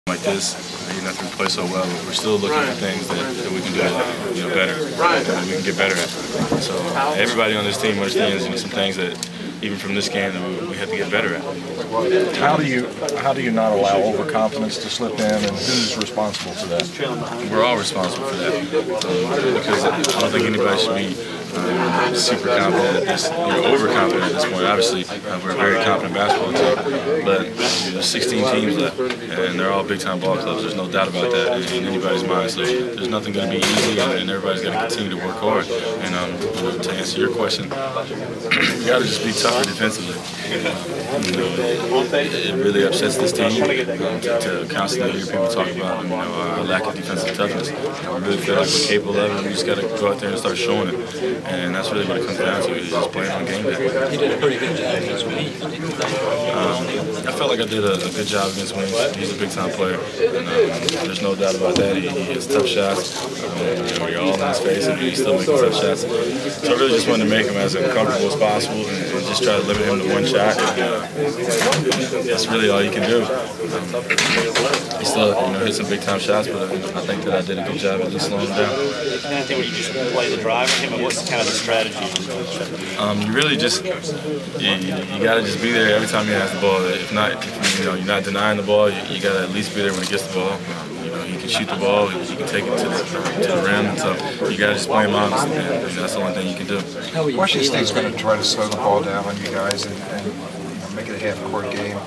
Like this, nothing play so well, but we're still looking at things that we can do better, and we can get better at. So everybody on this team understands some things that even from this game that we have to get better at. How do you not allow overconfidence to slip in, and who's responsible for that? We're all responsible for that because I don't think anybody should be super confident at this, overconfident at this point. Obviously, we're a very confident basketball team, but there's 16 teams left, and they're all big-time ball clubs. There's no doubt about that in anybody's mind. So there's nothing going to be easy, and everybody's got to continue to work hard. And to answer your question, you got to just be tougher defensively. It really upsets this team to constantly hear people talk about our lack of defensive toughness. We really feel like we're capable of it. We just got to go out there and start showing it. And that's really what it comes down to, is just playing on game day. You did a pretty good job against me. I felt like I did a good job against Wayne. He's a big-time player, and there's no doubt about that. He hits tough shots. You're all in his face, and he's still making tough shots. So I really just wanted to make him as uncomfortable as possible and just try to limit him to one shot. That's really all you can do. He still hit some big-time shots, but I think that I did a good job at least slowing him down. Anything where you just play the drive on him, and what's kind of the strategy? You really just you got to just be there every time he has the ball. If not, you're not denying the ball. You got to at least be there when he gets the ball. He can shoot the ball. He can take it to the rim. And so you got to just play him honest, and that's the only thing you can do. Washington State's going to try to slow the ball down on you guys and make it a half-court game.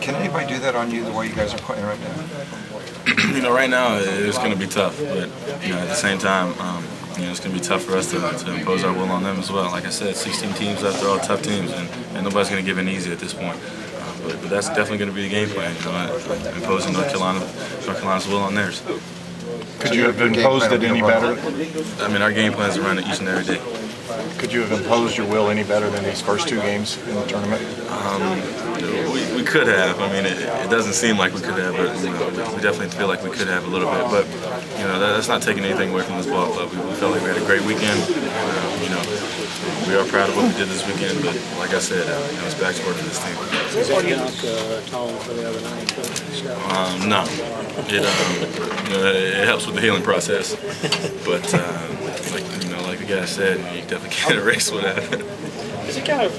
Can anybody do that on you the way you guys are playing right now? Right now it's going to be tough, but at the same time, it's going to be tough for us to impose our will on them as well. Like I said, 16 teams left, they're all tough teams, and nobody's going to give in easy at this point. But that's definitely going to be the game plan, imposing North Carolina's will on theirs. Could you have imposed it any better? Our game plan is to run it each and every day. Could you have imposed your will any better than these first two games in the tournament? We could have. It doesn't seem like we could have, but we definitely feel like we could have a little bit. But that's not taking anything away from this ball club. We felt like we had a great weekend. We are proud of what we did this weekend, but like I said, it's back to work for this team. No, it helps with the healing process, but like the guy said, you definitely can't erase what happened. Does it kind of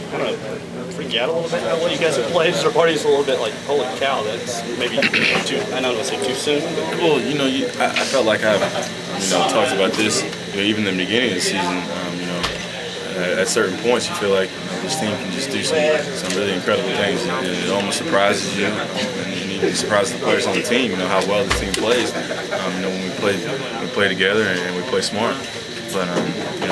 freak you out a little bit what you guys have played? Is our parties a little bit like, holy cow, that's maybe too, I don't want to say too soon? But. Well, I felt like I've talked about this even in the beginning of the season. At certain points you feel like this team can just do some really incredible things, and it almost surprises you, and even surprises the players on the team. How well this team plays. When we play together and we play smart. But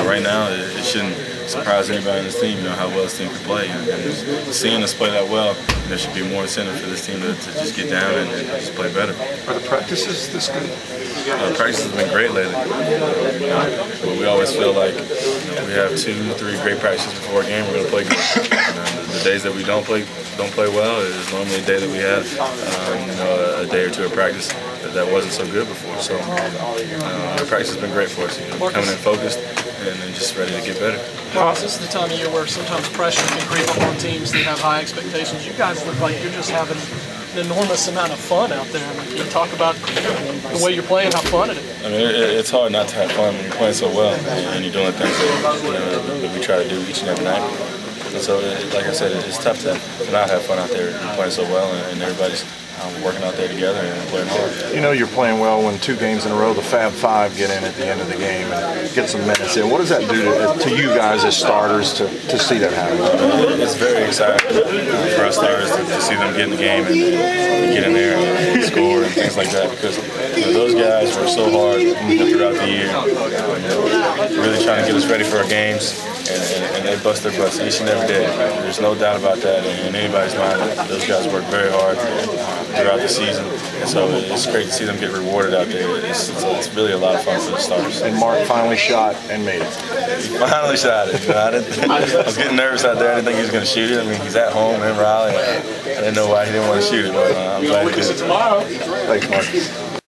right now it shouldn't surprise anybody on this team. How well this team can play, and seeing us play that well, there should be more incentive for this team to just get down and just play better. Are the practices this good? Practice has been great lately. But we always feel like we have 2-3 great practices before a game, we're going to play good. The days that we don't play well is normally a day that we had a day or two of practice that wasn't so good before. So our practice has been great for us. Coming in focused and then just ready to get better. Marcus, this is the time of year where sometimes pressure can creep up on teams that have high expectations. You guys look like you're just having an enormous amount of fun out there. Can you talk about the way you're playing, how fun it is? It's hard not to have fun when you're playing so well and you're doing things that we try to do each and every night. And so, like I said, it's tough to not have fun out there. You're playing so well, and everybody's working out there together and playing hard. You're playing well when 2 games in a row, the Fab Five get in at the end of the game and get some minutes in. What does that do to you guys as starters to see that happen? It's very exciting for us starters to see them get in the game and get in there and score and things like that, because those guys work so hard throughout the year, really trying to get us ready for our games. And they bust their butts each and every day. There's no doubt about that in anybody's mind. Those guys work very hard throughout the season, and so it's great to see them get rewarded out there. It's really a lot of fun for the starters. And Mark finally shot and made it. He finally shot it. I was getting nervous out there. I didn't think he was going to shoot it. He's at home in Raleigh. I didn't know why he didn't want to shoot it, but I'm glad he did. Thanks, Mark.